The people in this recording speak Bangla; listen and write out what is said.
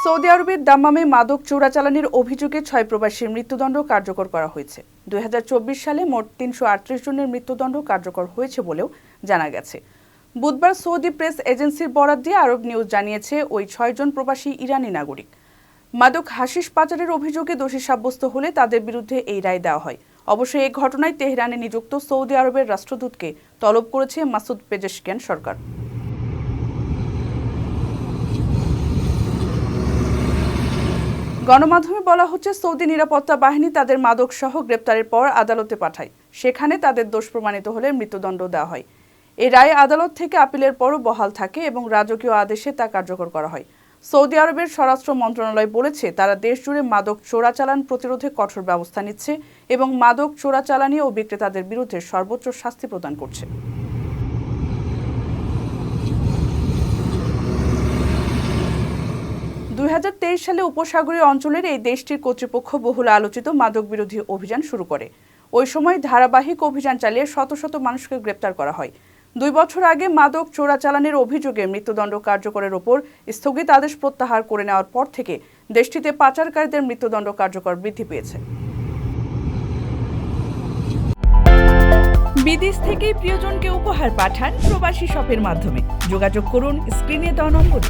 সৌদি আরবের দাম্মামে মাদক চোরাচালানির অভিযোগে 6 প্রবাসীর মৃত্যুদণ্ড কার্যকর করা হয়েছে। 2024 সালে মোট 338 জনের মৃত্যুদণ্ড কার্যকর হয়েছে বলেও জানা গেছে। বুধবার সৌদি প্রেস এজেন্সির বরাত দিয়ে আরব নিউজ জানিয়েছে, ওই 6 জন প্রবাসী ইরানি নাগরিক। মাদক হাশিশ পাচারের অভিযোগে দোষী সাব্যস্ত হলে তাদের বিরুদ্ধে এই রায় দেওয়া হয়। অবশ্য এই ঘটনায় তেহরানে নিযুক্ত সৌদি আরবের রাষ্ট্রদূতকে তলব করেছে মাসুদ পেজেশকিয়ান সরকার। গণমাধ্যমে বলা হচ্ছে, সৌদি নিরাপত্তা বাহিনী তাদের মাদক সহ গ্রেপ্তারের পর আদালতে পাঠায়। সেখানে তাদের দোষ প্রমাণিত হলে মৃত্যুদণ্ড দেওয়া হয়। এই রায় আদালত থেকে আপিলের পরও বহাল থাকে এবং রাজকীয় আদেশে তা কার্যকর করা হয়। সৌদি আরবের স্বরাষ্ট্র মন্ত্রণালয় বলেছে, তারা দেশজুড়ে মাদক চোরাচালান প্রতিরোধে কঠোর ব্যবস্থা নিচ্ছে এবং মাদক চোরাচালানি ও বিক্রেতাদের বিরুদ্ধে সর্বোচ্চ শাস্তি প্রদান করছে। সালে উপসাগরীয় অঞ্চলের এই দেশটির কর্তৃপক্ষ বহুল আলোচিত মাদক বিরোধী অভিযান শুরু করে। ওই সময় ধারাবাহিক অভিযান চালিয়ে শত শত মানুষকে গ্রেপ্তার করা হয়। 2 বছর আগে মাদক চোরাচালানের অভিযোগে মৃত্যুদণ্ড কার্যকরের ওপর স্থগিত আদেশ প্রত্যাহার করে নেওয়ার পর থেকে দেশটিতে পাচারকারীদের মৃত্যুদণ্ড কার্যকর বৃদ্ধি পেয়েছে। বিদেশ থেকে প্রিয়জনকে উপহার পাঠান প্রবাসী শপের মাধ্যমে। যোগাযোগ করুন স্ক্রিনে দেওয়া নম্বরে।